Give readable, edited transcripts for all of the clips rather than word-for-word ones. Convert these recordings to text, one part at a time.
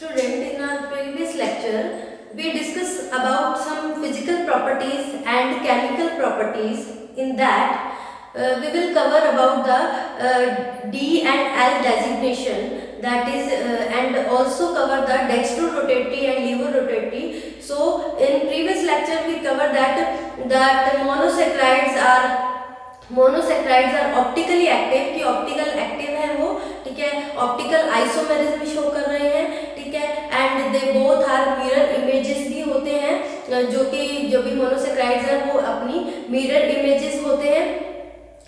Student, in our previous lecture, we discussed about some physical properties and chemical properties. In that, we will cover about the D and L designation, that is, and also cover the dextrorotatory and levorotatory. So, in previous lecture, we covered that monosaccharides are optically active, कि optical active है वो, ठीक है, optical isomerism show कर रहे हैं, ठीक है, and they both are mirror images भी होते हैं, जो भी मोनोसेक्राइड्स हैं वो अपनी मिरर इमेजेस होते हैं,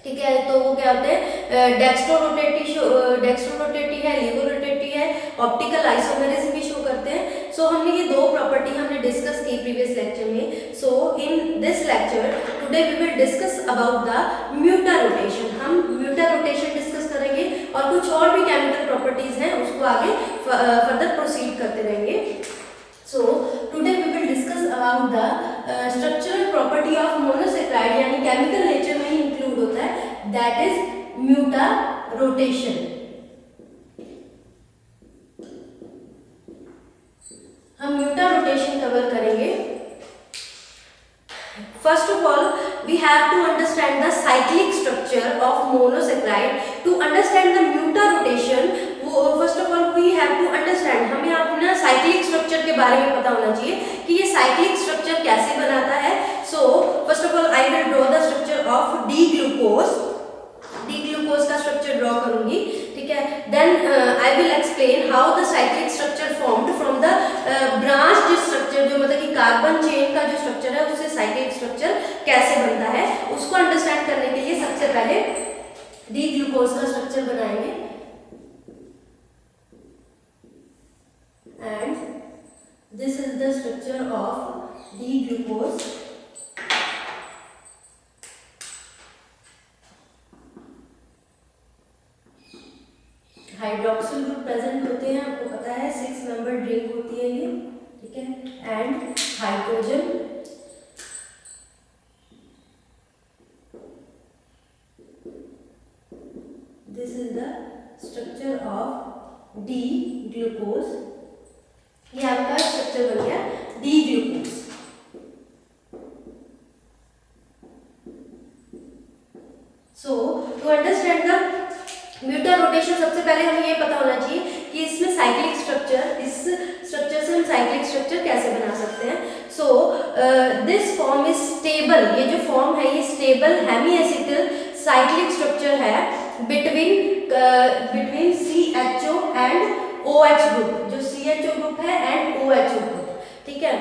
ठीक है। तो वो क्या होते हैं, डेक्स्ट्रोरोटेटी है, लीवोरोटेटी है, ऑप्टिकल आइसोमेरिज्म भी शो करते हैं। सो हमने ये दो प्रॉपर्टी हमने डिस्कस की प्रीवियस लेक्चर में। So in this lecture today we will discuss about the mutarotation. हम म्यूटा रोटेशन डिस्कस करेंगे और कुछ और भी केमिकल प्रॉपर्टीज हैं उसको आगे फर्दर प्रोसीड करते रहेंगे। So today we will discuss about the structural property of monosaccharide, यानी chemical nature में ही include होता है, that is muta rotation। हम muta rotation cover करेंगे। First of all, we have to understand the cyclic structure of monosaccharide. To understand the muta rotation, first of all we have to understand, हमें अपना cyclic structure के बारे में पता होना चाहिए कि ये साइक्लिक स्ट्रक्चर कैसे बनाता है। So first of all I will draw the structure of D glucose का स्ट्रक्चर ड्रॉ करूंगी, ठीक है। Then I will explain how the cyclic structure formed from the branched structure, जो मतलब कि कार्बन चेन का जो स्ट्रक्चर है उससे साइक्लिक स्ट्रक्चर कैसे बनता है, उसको अंडरस्टैंड करने के लिए सबसे पहले डी ग्लूकोज का स्ट्रक्चर बनाएंगे। And this is the structure of D-glucose। Hydroxyl group present होते हैं, आपको पता है 6 मेंबर रिंग होती है ये, ठीक है, and hydrogen, this is the structure of D glucose. ये आपका स्ट्रक्चर बन गया D glucose. So to understand the mutarotation, सबसे पहले हमें ये पता होना चाहिए कि इसमें साइक्लिक स्ट्रक्चर, इस स्ट्रक्चर से हम साइक्लिक स्ट्रक्चर कैसे बना सकते हैं। So this form is stable, ये जो फॉर्म है ये stable hemiacetal cyclic structure है between CHO and OH group, जो CHO ग्रुप है एंड OH ग्रुप, ठीक है।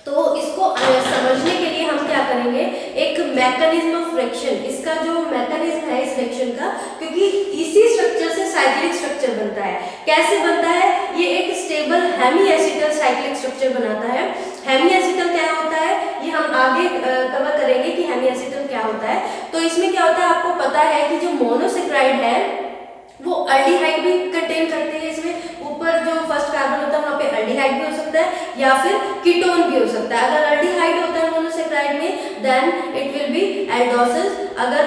तो इसको समझने के लिए हम क्या करेंगे, एक मैकेनिज्म ऑफ रिएक्शन, इसका जो मैकेनिज्म है इस रिएक्शन का, क्योंकि इसी स्ट्रक्चर से साइक्लिक स्ट्रक्चर बनता है। कैसे बनता है, ये एक stable hemiacetal cyclic structure बनाता है। हेमी एसिटल क्या होता है ये हम आगे कवर करेंगे कि हेमी एसिटल क्या होता है। तो इसमें क्या होता है, आपको पता है कि जो मोनोसेक्राइड है वो अल्डिहाइड भी कंटेन करते हैं। इसमें ऊपर जो फर्स्ट कार्बन होता है वहाँ पे अल्डिहाइड भी हो सकता है या फिर कीटोन भी हो सकता है। अगर अल्डिहाइड होता है मोनोसेक्राइड में then it will be aldoses, अगर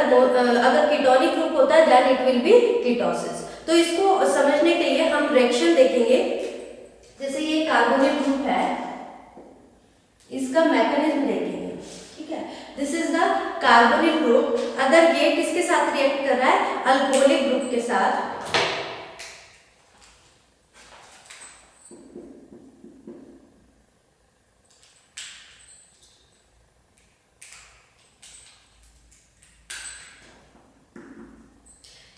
कीटोनिक ग्रुप होता है then it will be ketoses. तो इसको समझने के लिए हम रिएक्शन देखेंगे। जैसे ये कार्बोनिल ग्रुप है, इसका मैकेनिज्म देखेंगे, ठीक है। This is the carbonyl group. अगर ये किसके साथ रिएक्ट कर रहा है, अल्कोहलिक ग्रुप के साथ,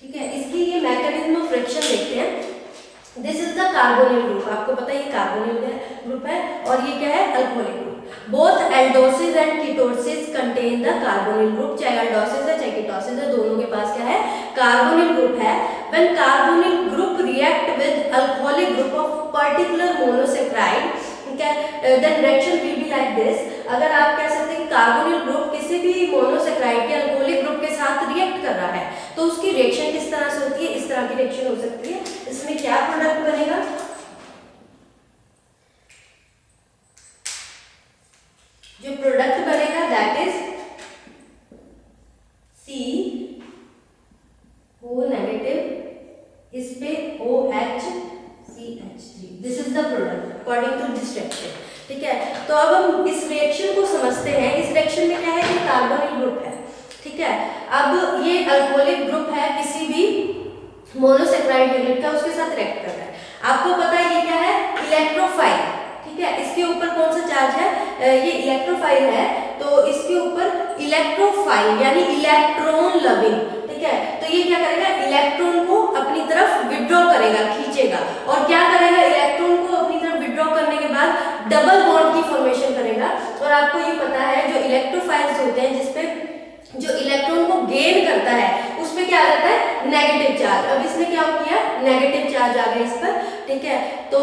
ठीक है। इसकी ये मैकेनिज्म ऑफ रिएक्शन देखते हैं। This is the carbonyl group, आपको पता है ये कार्बोनिल ग्रुप है और ये क्या है, alcoholic group. Both aldoses and ketoses contain the carbonyl group, चाहे एल्डोसिस है चाहे कीटोसिस है, दोनों के पास क्या है, कार्बोनिल ग्रुप है। When carbonyl group react with alcoholic group of particular monosaccharide, then reaction will be like this. अगर आप कह सकते हैं कि कार्बोनिल ग्रुप किसी भी मोनोसेक्राइड के अल्कोहलिक ग्रुप के साथ रिएक्ट कर रहा है तो उसकी रिएक्शन किस तरह से होती है, इस तरह की रिएक्शन हो सकती है। इसमें क्या प्रोडक्ट बनेगा, जो प्रोडक्ट बनेगा दैट इज CO नेगेटिव, इस पे OH CH3, this is the product according to this reaction. ठीक है, तो अब हम इस रिएक्शन को समझते हैं। इस रिएक्शन में क्या है कि कार्बोनिल ग्रुप है। ठीक है, अब ये अल्कोहलिक ग्रुप है किसी भी मोनोसेक्राइड यूनिट का, उसके साथ रिएक्ट कर रहा है। आपको पता है ये क्या है, इलेक्ट्रोफाइल। ठीक है, इसके ऊपर कौन सा चार्ज है, ये इलेक्ट्रोफाइल है, तो इसके ऊपर इलेक्ट्रोफाइल यानी इलेक्ट्रॉन लविंग। ठीक है, तो ये क्या करेगा, इलेक्ट्रॉन को अपनी तरफ विड्रॉ करेगा, खींचेगा, और क्या करेगा, इलेक्ट्रॉन को अपनी तरफ विड्रॉ करने के बाद डबल बॉन्ड की फॉर्मेशन करेगा। और आपको ये पता है जो इलेक्ट्रोफाइल्स होते हैं जिसपे जो इलेक्ट्रॉन को गेन करता है उसमें क्या आ जाता है, नेगेटिव चार्ज। अब इसने क्या किया, नेगेटिव चार्ज आ गया इस पर। ठीक है, तो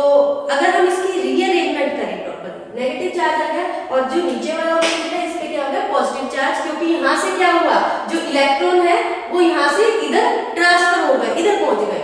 अगर हम इसकी रीअरेंजमेंट करें प्रॉपर, नेगेटिव चार्ज आ गया, और जो नीचे वाला ऑप्शन है इस पे क्या हो गया, पॉजिटिव चार्ज, क्योंकि यहाँ से क्या हुआ, जो इलेक्ट्रॉन है वो यहाँ से इधर ट्रांसफर हो गए, इधर पहुंच गए,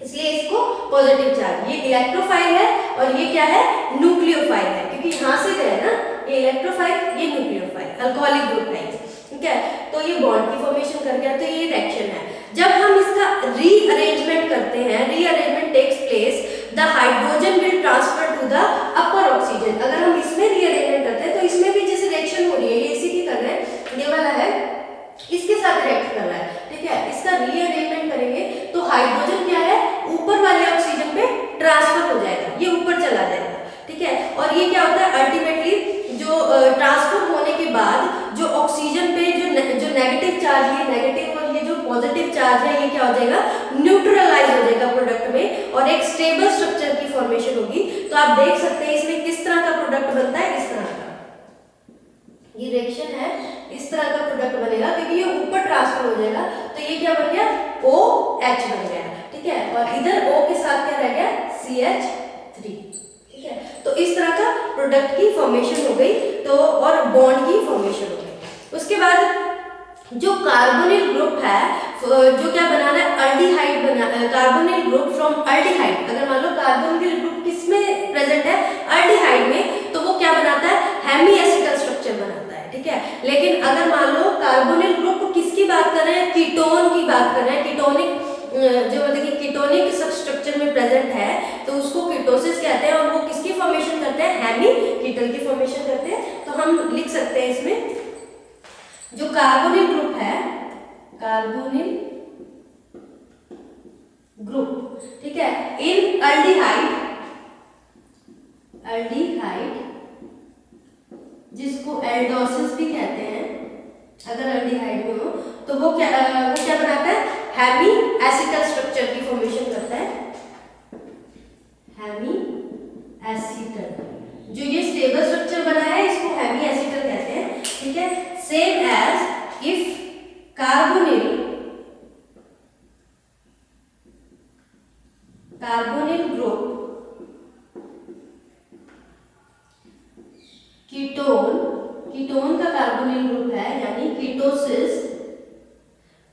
इसलिए इसको पॉजिटिव चार्ज। ये इलेक्ट्रोफाइल है और ये क्या है, न्यूक्लियोफाइल है, क्योंकि यहाँ से गए ना, ये इलेक्ट्रोफाइल, ये न्यूक्लियोफाइल, अल्कोहलिक ग्रुप है। ठीक है, तो ये बॉन्ड की फॉर्मेशन कर गया, तो ये रिएक्शन है। जब हम इसका रीअरेंजमेंट करते हैं, rearrangement takes place, the hydrogen will transfer to the upper oxygen. अगर हम इसमें रीअरेंजमेंट करते हैं तो इसमें भी जैसे रिएक्शन हो रही है, ये इसी की तरह है, ये वाला है, इसके साथ रिएक्ट कर रहा है। ठीक है, इसका रीअरेंजमेंट करेंगे तो हाइड्रोजन क्या है, ऊपर वाले ऑक्सीजन पे ट्रांसफर हो जाएगा, ये ऊपर चला जाएगा। ठीक है, और ये क्या होता है, अल्टीमेटली जो ट्रांसफर होने के बाद जो ऑक्सीजन पे जो नेगेटिव चार्ज है, नेगेटिव, और ये जो पॉजिटिव चार्ज है, ये क्या हो जाएगा, न्यूट्रलाइज हो जाएगा प्रोडक्ट में, और एक स्टेबल स्ट्रक्चर की फॉर्मेशन होगी। तो आप देख सकते हैं इसमें किस तरह का प्रोडक्ट बनता है, इस तरह का ये रिएक्शन है, इस तरह का प्रोडक्ट बनेगा, क्योंकि ये ऊपर ट्रांसफर हो जाएगा। तो ये क्या बन गया, OH बन गया। ठीक है, और इधर O के साथ क्या रह गया, CH3। ठीक है, तो इस तरह का प्रोडक्ट की फॉर्मेशन हो गई, तो और बॉन्ड की फॉर्मेशन हो गई। उसके बाद जो कार्बोनिल ग्रुप है, जो क्या बना रहा है, अल्डिहाइड बना, कार्बोनिल ग्रुप फ्रॉम अल्डिहाइड। अगर मान लो कार्बोनिल ग्रुप किसमें प्रेजेंट है, अल्डिहाइड में, तो वो क्या बनाता है, हेमी एसिटल स्ट्रक्चर बनाता है। ठीक है, लेकिन अगर मान लो कार्बोनिल ग्रुप किसकी बात कर रहे हैं, कीटोन की बात कर रहे हैं, कीटोनिक जो मतलब कि कीटोनिक स्ट्रक्चर में प्रेजेंट है, तो उसको कीटोसिस कहते हैं, और वो किसकी फॉर्मेशन करते हैं, हेमी कीटल की फॉर्मेशन करते हैं। तो हम लिख सकते हैं इसमें जो कार्बोनिल ग्रुप है, कार्बोनिल ग्रुप, ठीक है, इन अल्डिहाइड, अल्डिहाइड जिसको एल्डोसिस भी कहते हैं, अगर अल्डिहाइड में हो तो वो क्या बनाता है, हेमी एसिटल स्ट्रक्चर की फॉर्मेशन करता है, हेमी एसिटल। जो ये स्टेबल स्ट्रक्चर बना है इसको हेमी एसिटल कहते हैं। ठीक है, same as if carbonyl group ketone का कार्बोनिल ग्रुप है, यानी कीटोसिस,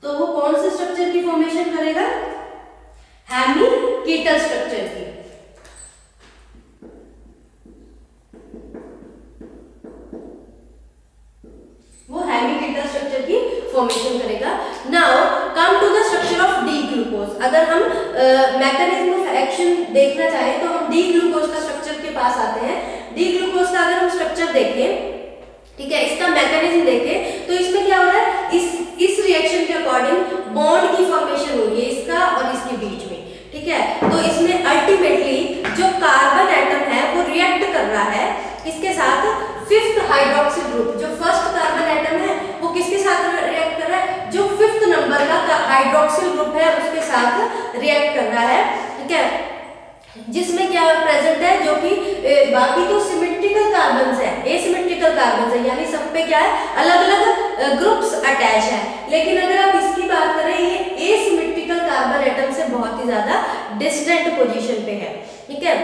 तो वो कौन से स्ट्रक्चर की फॉर्मेशन करेगा, हेमी कीटल स्ट्रक्चर की। वो हेमी कीटल स्ट्रक्चर की फॉर्मेशन करेगा। Now come to the structure of D glucose. अगर हम मैकेनिज्म ऑफ एक्शन देखना चाहें तो हम डी ग्लूकोज का स्ट्रक्चर के पास आते हैं। डी ग्लूकोज का अगर हम स्ट्रक्चर देखें, ठीक है, इसका मैकेनिज्म देखें, तो इसमें क्या हो रहा है, इस रिएक्शन के अकॉर्डिंग बॉन्ड की फॉर्मेशन हो रही है इसका और इसके बीच में। ठीक है, तो इसमें अल्टीमेटली जो कार्बन एटम है वो रिएक्ट कर रहा है इसके साथ फिफ्थ हाइड्रोक्सिल ग्रुप। जो फर्स्ट कार्बन एटम है वो किसके साथ रिएक्ट कर रहा है, जो फिफ्थ नंबर का हाइड्रोक्सिल ग्रुप है उसके साथ रिएक्ट कर रहा है। ठीक है, जिसमें क्या प्रेजेंट है, जो कि बाकी तो सिमेट्रिकल कार्बन्स है, एसिमेट्रिकल कार्बन्स है, यानी सब पे क्या है, अलग अलग ग्रुप्स अटैच है। लेकिन अगर आप इसकी बात करें, ये एसिमेट्रिकल कार्बन एटम से बहुत ही ज्यादा डिस्टेंट पोजीशन पे है। ठीक है,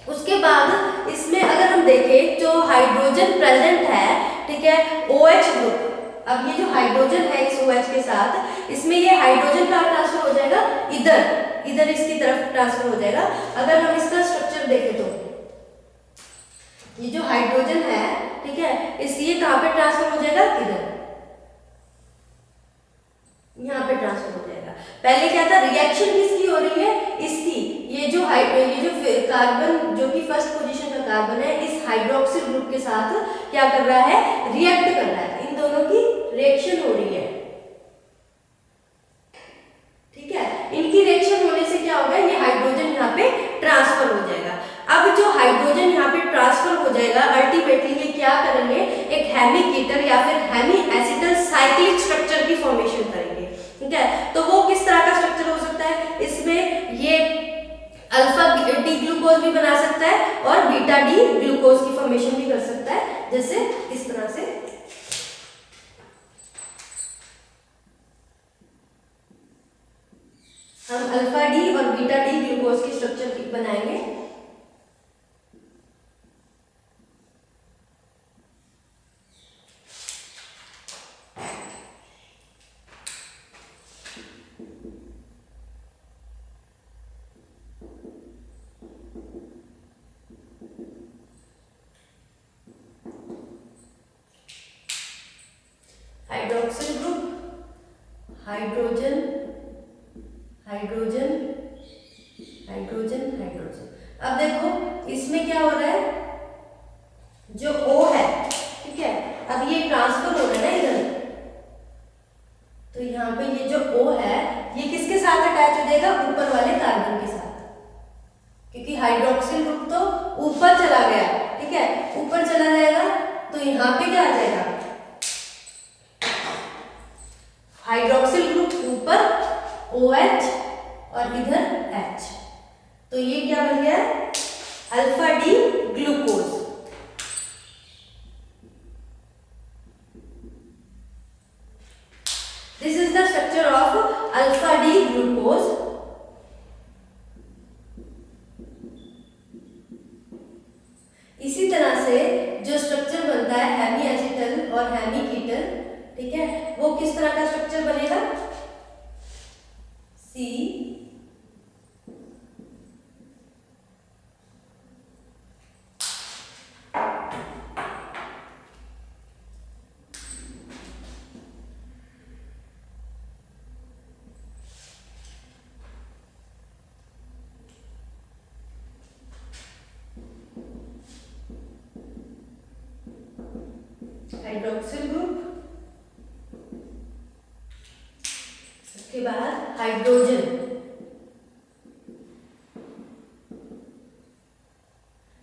उसके बाद इसमें अगर हम देखें जो हाइड्रोजन प्रेजेंट है, ठीक है, OH ग्रुप। अब ये जो हाइड्रोजन है इस OH के साथ, इसमें ये हाइड्रोजन का ट्रांसफर हो जाएगा इधर इसकी तरफ ट्रांसफर हो जाएगा। अगर हम इसका स्ट्रक्चर देखें तो ये जो हाइड्रोजन है, ठीक है, इसलिए कहां पे ट्रांसफर हो जाएगा, इधर, यहाँ पे ट्रांसफर हो जाएगा। पहले क्या था, रिएक्शन किसकी हो रही है, इसकी, ये जो कार्बन जो कि फर्स्ट पोजीशन का कार्बन है इस हाइड्रोक्सिल ग्रुप के साथ क्या कर रहा है, रिएक्ट कर रहा है, इन दोनों की रिएक्शन हो रही है। ठीक है, इनकी रिएक्शन होने से क्या होगा, ये हाइड्रोजन यहाँ पे ट्रांसफर हो जाएगा। अब जो हाइड्रोजन यहाँ पे ट्रांसफर हो जाएगा, अल्टीमेटली ये क्या करेंगे, एक हेमी कीटन या फिर हेमी एसिटल साइक्लिक स्ट्रक्चर की फॉर्मेशन करेंगे। ठीक है, तो वो किस तरह का स्ट्रक्चर हो सकता है, इसमें ये अल्फा डी ग्लूकोज भी बना सकता है और बीटा डी ग्लूकोज की फॉर्मेशन भी कर सकता है, जैसे इस तरह से। हम अल्फा डी और बीटा डी ग्लूकोज की स्ट्रक्चर बनाएंगे। Hydroxyl group, hydrogen hydrogen hydrogen hydrogen. अब देखो इसमें क्या हो रहा है, जो O है, ठीक है, अब ये ट्रांसफर हो रहा है ना इधर, तो यहाँ पे ये जो O है ये किसके साथ अटैच हो जाएगा, ऊपर वाले कार्बन के साथ, क्योंकि हाइड्रोक्सिल ग्रुप तो ऊपर चला गया। ठीक है, ऊपर चला जाएगा तो यहाँ पे क्या आ जाएगा, हाइड्रोक्सिल ग्रुप ऊपर OH और इधर H, तो ये क्या बन गया, alpha D glucose. This is the structure of alpha D glucose. इसी तरह से जो स्ट्रक्चर बनता है हेमी एसिटल और हेमी कीटन, ठीक है, वो किस तरह का स्ट्रक्चर बनेगा, C हाइड्रोक्सिल ग्रुप, उसके बाद हाइड्रोजन।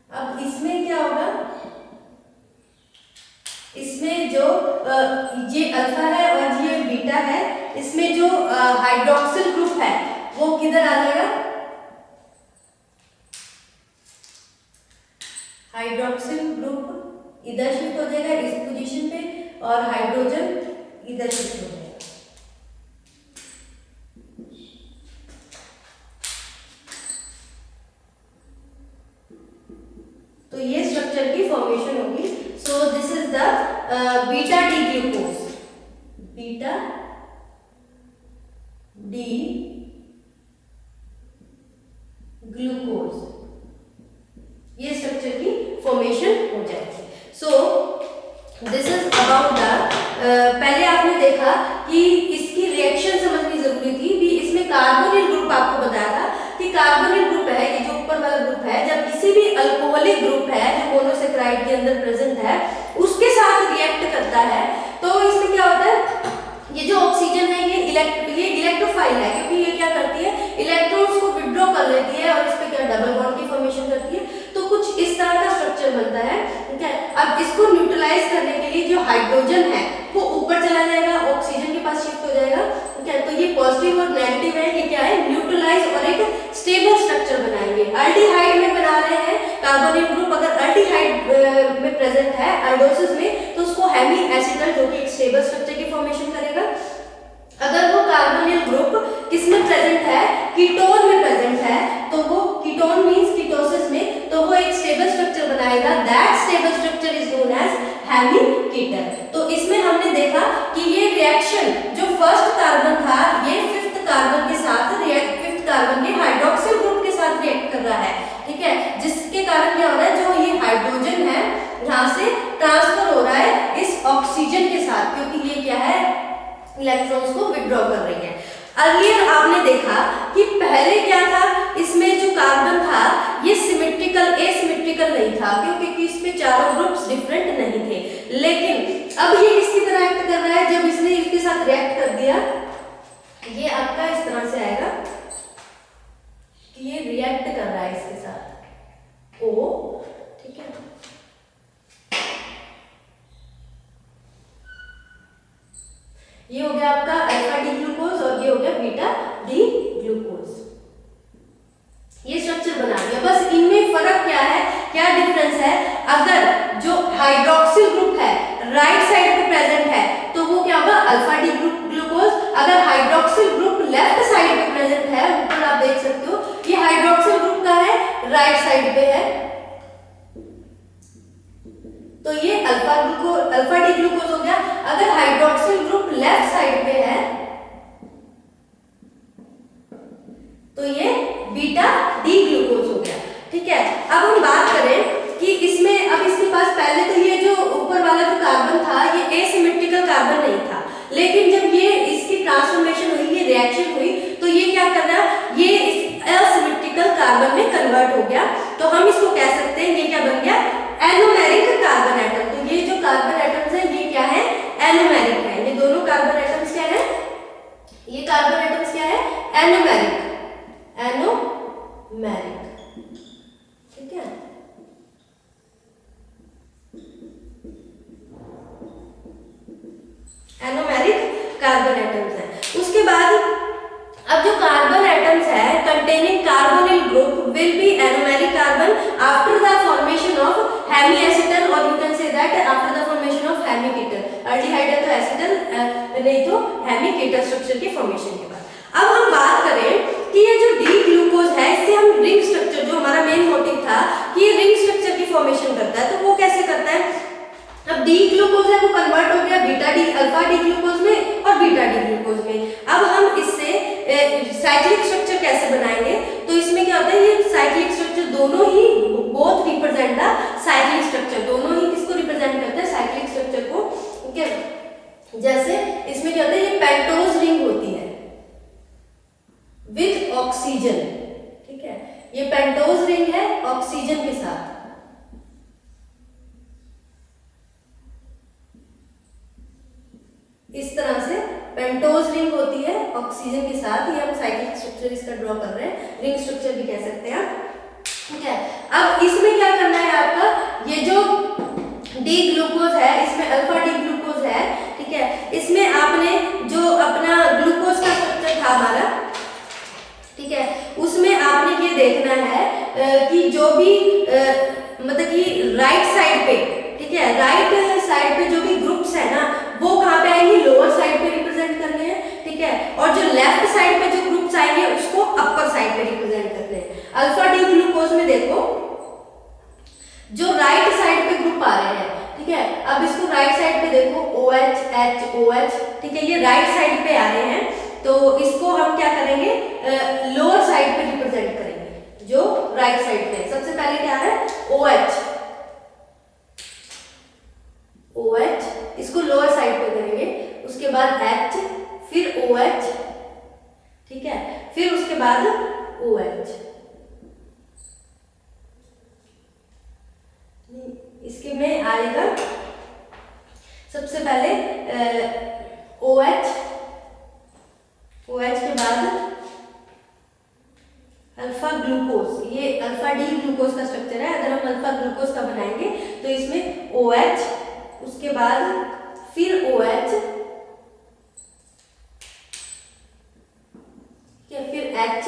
अब इसमें क्या होगा, इसमें जो ये अल्फा है और ये बीटा है, इसमें जो हाइड्रोक्सिल ग्रुप है वो किधर आ जाएगा, हाइड्रोक्सिल ग्रुप इधर शिफ्ट हो जाएगा इस पोजीशन पे और हाइड्रोजन इधर शिफ्ट हो जाएगा। तो ये स्ट्रक्चर की फॉर्मेशन होगी। So this is the beta D glucose, beta D glucose, ये स्ट्रक्चर की फॉर्मेशन हो जाएगी। So this is about the, पहले आपने देखा कि इसकी रिएक्शन समझनी जरूरी थी भी। इसमें कार्बोनिल ग्रुप आपको बताया था कि कार्बोनिल ग्रुप है, ये जो ऊपर वाला ग्रुप है, जब किसी भी अल्कोहलिक ग्रुप है जो मोनोसेक्राइड के अंदर प्रेजेंट है उसके साथ रिएक्ट करता है, तो इसमें क्या होता है, ये जो ऑक्सीजन है ये इलेक्ट्रोफाइल है, क्योंकि ये क्या करती है, इलेक्ट्रॉन्स को विड्रॉ कर लेती है और इस पे क्या डबल बॉन्ड की फॉर्मेशन करती है। तो कुछ इस तरह का स्ट्रक्चर बनता है। ठीक है, अब इसको न्यूट्रलाइज करने के लिए जो हाइड्रोजन है वो ऊपर चला जाएगा, ऑक्सीजन के पास शिफ्ट हो जाएगा। ठीक है, तो ये पॉजिटिव और नेगेटिव है, ये क्या है, न्यूट्रलाइज और एक स्टेबल स्ट्रक्चर बनाएंगे। अल्डिहाइड में बना रहे हैं कार्बोनिल ग्रुप, अगर अल्डिहाइड में प्रेजेंट है एल्डोसिस में, तो उसको हेमी एसिटल जो कि एक स्टेबल स्ट्रक्चर की फॉर्मेशन करेगा। अगर वो कार्बोनिल ग्रुप किसमें प्रेजेंट है, कीटोन में प्रेजेंट है, तो वो कीटोन मींस कीटोसिस में, तो वो एक स्टेबल स्ट्रक्चर बनाएगा। That stable structure is known as hemi ketone. तो इसमें हमने देखा कि ये रिएक्शन जो फर्स्ट कार्बन था ये फिफ्थ कार्बन के साथ फिफ्थ कार्बन के हाइड्रोक्सिल ग्रुप के साथ रिएक्ट कर रहा है। ठीक है, जिसके कारण क्या हो रहा है, जो ये हाइड्रोजन है यहाँ से ट्रांसफर हो रहा है इस ऑक्सीजन के साथ, क्योंकि ये क्या है, इलेक्ट्रॉन्स को विड्रॉ कर रही है। अर्लियर आपने देखा कि पहले क्या था, इसमें जो कार्बन था ये सिमेट्रिकल एसिमेट्रिकल नहीं था, क्योंकि इसमें चारों ग्रुप्स डिफरेंट नहीं थे। लेकिन अब ये किसकी तरह एक्ट कर रहा है, जब इसने इसके साथ रिएक्ट कर दिया, ये आपका इस तरह से आएगा कि ये रिएक्ट कर रहा है इसके साथ O, ठीक है। ये हो गया आपका अल्फा डी ग्लूकोज और ये हो गया बीटा डी ग्लूकोज। ये स्ट्रक्चर बना दिया। बस इनमें फर्क क्या है, क्या डिफरेंस है, अगर जो हाइड्रोक्सिल ग्रुप है राइट साइड पे प्रेजेंट है तो वो क्या होगा, अल्फा डी ग्लूकोज। अगर हाइड्रोक्सिल ग्रुप लेफ्ट साइड पे प्रेजेंट है, ऊपर आप देख सकते हो ये हाइड्रोक्सिल ग्रुप का है, राइट साइड पे है, तो ये अल्फा डी ग्लूकोज हो गया। अगर हाइड्रोक्सिल ग्रुप लेफ्ट साइड पे है तो ये बीटा डी ग्लूकोज हो गया, ठीक है। अब हम बात करें कि इसमें, अब इसके पास पहले तो ये जो ऊपर वाला जो कार्बन था ये एसिमेट्रिकल कार्बन नहीं था, लेकिन जब ये इसकी ट्रांसफॉर्मेशन हुई, ये रिएक्शन हुई, तो ये क्या कर रहा है, ये असिमेट्रिकल कार्बन में कन्वर्ट हो गया। तो हम इसको कह सकते हैं ये क्या बन गया, एनोमेरिक कार्बन एटम। तो ये जो कार्बन एटम्स है ये क्या है, एनोमेरिक है। ये दोनों कार्बन एटम्स क्या है, ये कार्बन एटम्स क्या है, एनोमेरिक, एनोमेरिक, ठीक है। एनोमेरिक कार्बन एटम्स है। उसके बाद अब जो कार्बन एटम्स है containing carbonyl group will be anomeric carbon after the formation of hemiacetal, और you can say that after the formation of hemiketal. Aldehyde है तो एसिटल, नहीं तो हेमीकीटल स्ट्रक्चर के फॉर्मेशन के बाद। अब हम बात करें कि ये जो डी ग्लूकोज है इससे हम रिंग स्ट्रक्चर, जो हमारा मेन मोटिव था कि ये रिंग स्ट्रक्चर की फॉर्मेशन करता है, तो वो कैसे करता है। अब डी ग्लूकोज है वो कन्वर्ट हो गया beta D alpha D glucose में और बीटा डी ग्लूकोज में। अब हम इससे साइक्लिक स्ट्रक्चर कैसे बनाएंगे, तो इसमें क्या होता है, ये साइक्लिक स्ट्रक्चर दोनों ही both represent the cyclic structure, दोनों ही किसको रिप्रेजेंट करते हैं, साइक्लिक स्ट्रक्चर को, ठीक है। जैसे इसमें क्या होता है, ये पेंटोज रिंग होती है विद ऑक्सीजन, ठीक है, ये पेंटोज रिंग है ऑक्सीजन के साथ। इस तरह से पेंटोज रिंग होती है ऑक्सीजन के साथ। ये हम साइक्लिक स्ट्रक्चर इसका ड्रॉ कर रहे हैं, रिंग स्ट्रक्चर भी कह सकते हैं, ठीक है। अब इसमें क्या करना है आपका, ये जो डी ग्लूकोज है इसमें अल्फा डी ग्लूकोज है, ठीक है। इसमें आपने जो अपना ग्लूकोज का स्ट्रक्चर था हमारा, ठीक है, उसमें आपने ये देखना है कि जो भी मतलब कि राइट साइड पे, ठीक है, राइट साइड पे जो भी ग्रुप्स है ना वो कहाँ पे आएंगे, लोअर साइड पे रिप्रेजेंट करने हैं, ठीक है। और जो लेफ्ट साइड पे जो ग्रुप्स आएंगे उसको अपर साइड पे रिप्रेजेंट करने हैं। अल्फा डी ग्लूकोज में देखो जो राइट साइड पे ग्रुप आ रहे हैं, ठीक है। अब इसको राइट साइड पे देखो OH H OH, ठीक है, ये राइट साइड पे आ रहे हैं, तो इसको हम क्या करेंगे, लोअर साइड पे रिप्रेजेंट करेंगे, जो राइट साइड पे। सबसे पहले क्या है OH, इसको लोअर साइड पे करेंगे, उसके बाद H, फिर OH, ठीक है, फिर उसके बाद OH। इसके में आएगा सबसे पहले OH के बाद अल्फा ग्लूकोज, ये अल्फा डी ग्लूकोज का स्ट्रक्चर है। अगर हम अल्फा ग्लूकोज का बनाएंगे तो इसमें OH, उसके बाद फिर OH, फिर H,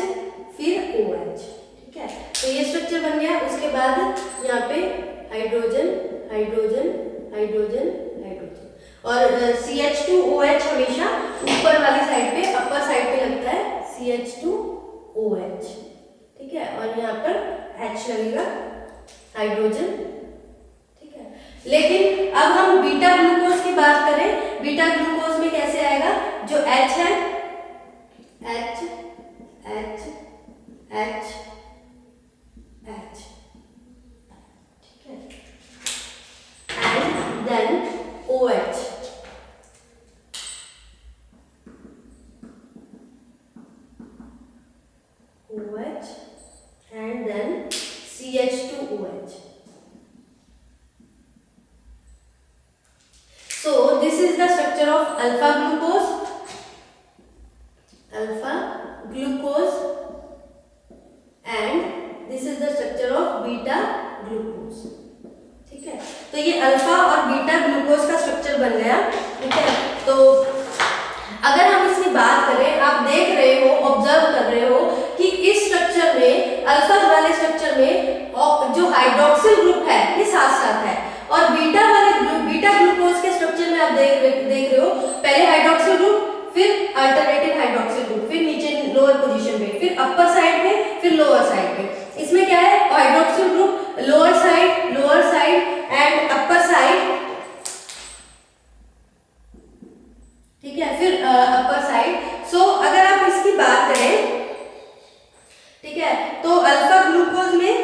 फिर OH, ठीक है। तो ये स्ट्रक्चर बन गया। उसके बाद यहाँ पे हाइड्रोजन हाइड्रोजन हाइड्रोजन हाइड्रोजन, और CH2OH हमेशा ऊपर वाली साइड पे, अपर साइड पे लगता है CH2OH, ठीक है, और यहाँ पर H लगेगा हाइड्रोजन, ठीक है। लेकिन अब हम बीटा ग्लूकोज की बात करें, बीटा ग्लूकोज में कैसे आएगा, जो H है H H H H, ठीक है, and then OH, then CH2OH. So this is the structure of alpha glucose and this is the structure of beta glucose. ठीक है, तो ये अल्फा और बीटा ग्लूकोज का स्ट्रक्चर बन गया। ठीक है, तो अगर हम इसकी बात करें, आप देख रहे हो, ऑब्जर्व कर रहे हो कि इस स्ट्रक्चर में, अल्फा वाले स्ट्रक्चर में जो हाइड्रोक्सिल ग्रुप है ये साथ साथ है, और बीटा ग्लूकोज के स्ट्रक्चर में आप देख रहे हो, पहले हाइड्रोक्सिल ग्रुप, फिर अल्टरनेटिव हाइड्रोक्सिल ग्रुप, फिर नीचे लोअर पोजीशन पे, फिर अपर साइड पे, फिर लोअर साइड पे। इसमें क्या है, hydroxyl group lower side and upper side, ठीक है, फिर अपर साइड। सो अगर आप इसकी बात करें, ठीक है, तो अल्फा ग्लूकोज में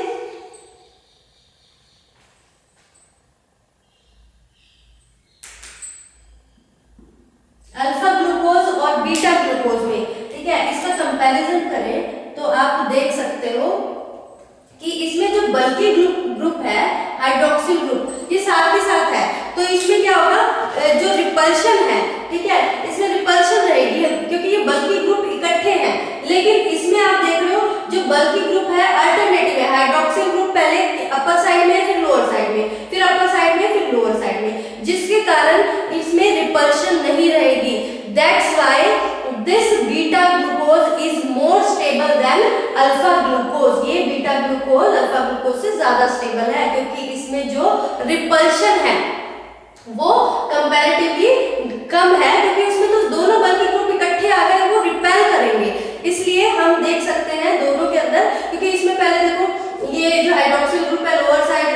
और बीटा ग्लूकोज में, ठीक है, इसका कंपैरिजन करें तो आप देख सकते हो कि इसमें जो बल्की ग्रुप है, हाइड्रोक्सिल ग्रुप, ये साथ ही साथ है, तो इसमें क्या होगा, जो रिपल्शन है, ठीक है, इसमें रिपल्शन रहेगी क्योंकि ये बल्की ग्रुप इकट्ठे हैं। लेकिन इसमें आप देख रहे हो जो बल्की ग्रुप है अल्टरनेटिव है, हाइड्रोक्सिल ग्रुप पहले अपर साइड में, फिर लोअर साइड में, फिर अपर साइड में, फिर लोअर साइड में, जिसके कारण इसमें रिपल्शन नहीं रहेगी। That's why this beta glucose is more stable than alpha glucose. ये बीटा ग्लूकोज अल्फा ग्लूकोज से ज्यादा स्टेबल है क्योंकि इसमें जो रिपल्शन है वो कंपैरेटिवली कम है, क्योंकि उसमें तो दोनों बल्कि ग्रुप इकट्ठे आ गए, वो रिपेल करेंगे। इसलिए हम देख सकते हैं दोनों के अंदर, क्योंकि इसमें पहले देखो ये जो हाइड्रोक्सिल ग्रुप है lower side, upper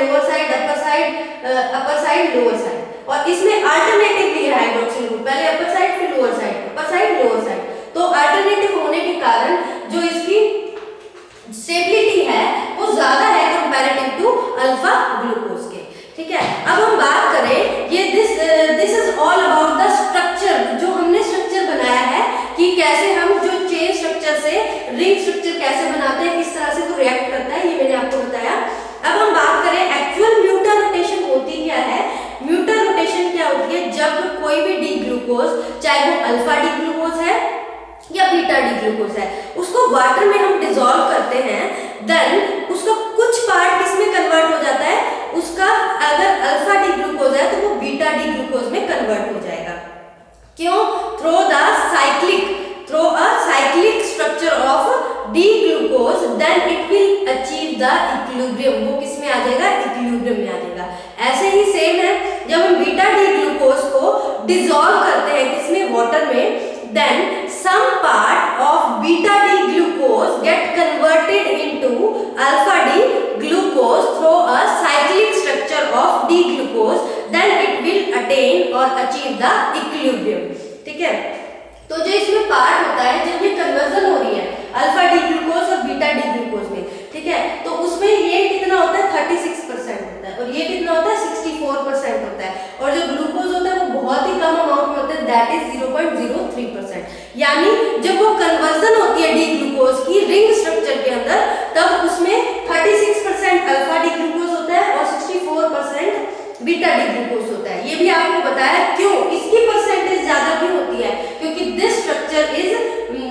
side, lower side, और इसमें अल्टरनेटिवली है हाइड्रोक्सिल ग्रुप, पहले अपर साइड, फिर लोअर साइड, लोअर साइड। तो अल्टरनेटिव होने के कारण जो इसकी स्टेबिलिटी है वो ज्यादा है कंपैरेटिव टू अल्फा ग्लूकोज के। ठीक है, अब हम बात करें ये this is all about the structure, जो हमने स्ट्रक्चर बनाया है कि कैसे हम जो चेन स्ट्रक्चर से रिंग स्ट्रक्चर कैसे बनाते हैं, किस तरह से वो रिएक्ट करता है, ये मैंने आपको बताया। अब हम बात करें एक्चुअल म्यूटर रोटेशन होती क्या है। म्यूटर रोटेशन क्या होती है, जब कोई भी डी ग्लूकोज, चाहे वो अल्फा डी ग्लूकोज है या बीटा डी ग्लूकोज है, उसको वाटर में हम डिसॉल्व करते हैं, देन उसका कुछ पार्ट किसमें कन्वर्ट हो जाता है, उसका अगर अल्फा डी ग्लूकोज है तो वो बीटा डी ग्लूकोज में कन्वर्ट हो जाएगा। क्यों? Through a cyclic structure of D glucose, then it will achieve the equilibrium. वो किस में आ जाएगा, इक्विलिब्रियम में आ जाएगा। ऐसे ही सेम है, जब हम बीटा डी ग्लूकोज को डिसॉल्व करते हैं किसमें, वाटर में, then some part of beta D glucose get converted into alpha D glucose through a cyclic structure of D glucose, then it will attain or achieve the equilibrium। ठीक है, तो जो इसमें पार्ट होता है, जब ये कन्वर्जन हो रही है अल्फा डी ग्लूकोज और बीटा डी ग्लूकोज में, ठीक है, तो उसमें ये कितना होता है, 36% होता है, और ये कितना होता है, 64% होता है, और जो ग्लूकोज होता है वो बहुत ही कम अमाउंट में होता है, दैट इज 0.03%। यानी जब वो कन्वर्जन होती है डी ग्लूकोज की रिंग स्ट्रक्चर के अंदर, तब उसमें 36% अल्फा डी ग्लूकोज होता है और 64% बीटा डी ग्लूकोज होता है। ये भी आपको बताया क्यों, इसकी परसेंटेज ज्यादा क्यों होती है, क्योंकि this structure is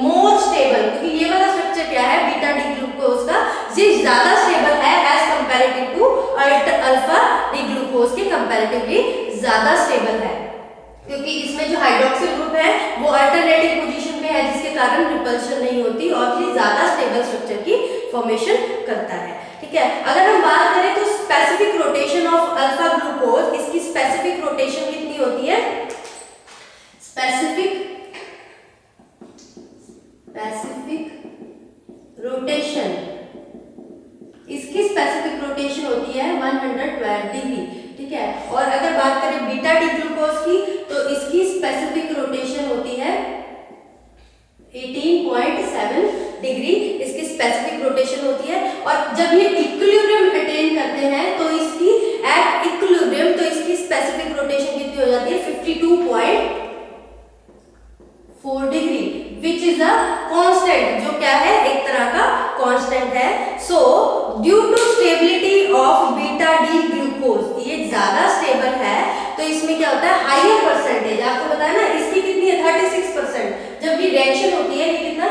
more stable, क्योंकि ये वाला स्ट्रक्चर क्या है, बीटा डी ग्लूकोज का, ये ज्यादा स्टेबल है as comparative to alpha D glucose के कंपैरेटिवली ज्यादा स्टेबल है, क्योंकि इसमें जो हाइड्रोक्सिल ग्रुप है वो अल्टरनेटिव पोजीशन में है, जिसके कारण रिपल्शन नहीं होती और ये ज्यादा स्टेबल स्ट्रक्चर की फॉर्मेशन करता है। ठीक है, अगर हम बात करें तो specific rotation of alpha glucose, इसकी स्पेसिफिक रोटेशन कितनी होती है, स्पेसिफिक रोटेशन, इसकी स्पेसिफिक रोटेशन होती है 112 डिग्री। ठीक है, और अगर बात करें बीटा डी ग्लूकोज की, तो इसकी स्पेसिफिक रोटेशन होती है 18.7 डिग्री, इसकी स्पेसिफिक रोटेशन होती है। और जब ये इक्विलिब्रियम अटेन करते हैं तो इसकी एट इक्विलिब्रियम, तो इसकी स्पेसिफिक रोटेशन कितनी हो जाती है, 52.4 degree, which is a constant, जो क्या है, एक तरह का कांस्टेंट है। So due to stability of beta D glucose, ये ज्यादा स्टेबल है तो इसमें क्या होता है हाइयर परसेंटेज, आपको बताया ना इसकी कितनी है 36%, जब ये रिएक्शन होती है ये कितना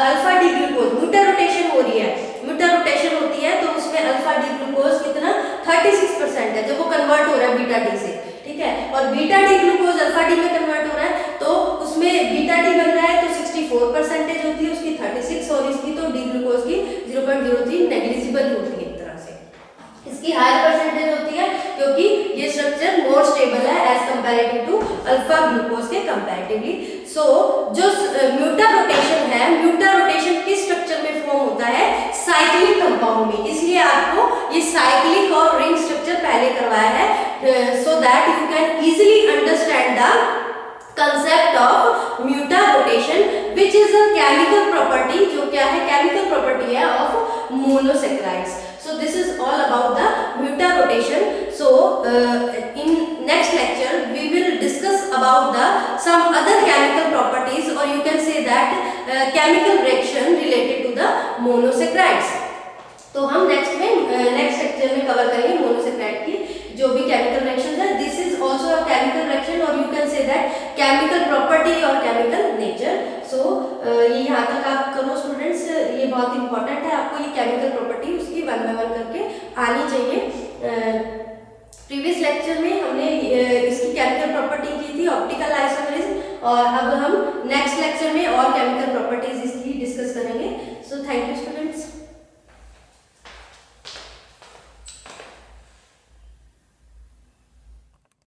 अल्फा डी ग्लूकोज म्यूटा रोटेशन हो रही है, म्यूटा रोटेशन होती है तो उसमें अल्फा डी ग्लूकोज कितना 36% है जब वो कन्वर्ट हो रहा है बीटा डी से, ठीक है, और beta D glucose alpha D में कन्वर्ट हो रहा है तो उसमें बीटा डी बन रहा है तो 64% होती है उसकी 36 और इसकी तो डी ग्लूकोज की 0.03 नेग्लिजिबल होती है एक तरह से, इसकी हायर परसेंटेज होती है क्योंकि ये स्ट्रक्चर मोर स्टेबल है as comparative to alpha glucose के कंपैरेटिवली। सो जो म्यूटा रोटेशन है, म्यूटा रोटेशन किस स्ट्रक्चर में फॉर्म होता है साइक्लिक कंपाउंड में, इसलिए आपको ये साइक्लिक और रिंग स्ट्रक्चर पहले करवाया है so that you can easily understand the concept of mutarotation which is a chemical property, जो क्या है केमिकल प्रॉपर्टी है of monosaccharides. So this is all about the muta rotation. So in next lecture we will discuss about the some other chemical properties or you can say that chemical reaction related to the monosaccharides. तो हम next lecture में cover करेंगे monosaccharide की जो भी chemical reaction है, this is also a chemical reaction और you can say that chemical property और केमिकल नेचर। सो ये यहाँ तक आप करो स्टूडेंट्स, ये बहुत इंपॉर्टेंट है, आपको ये केमिकल प्रॉपर्टी उसकी 1 बाय 1 करके आनी चाहिए। प्रीवियस लेक्चर में हमने इसकी केमिकल प्रॉपर्टी की थी ऑप्टिकल आइसोमेरिज्म और अब हम नेक्स्ट लेक्चर में और केमिकल प्रॉपर्टीज इसकी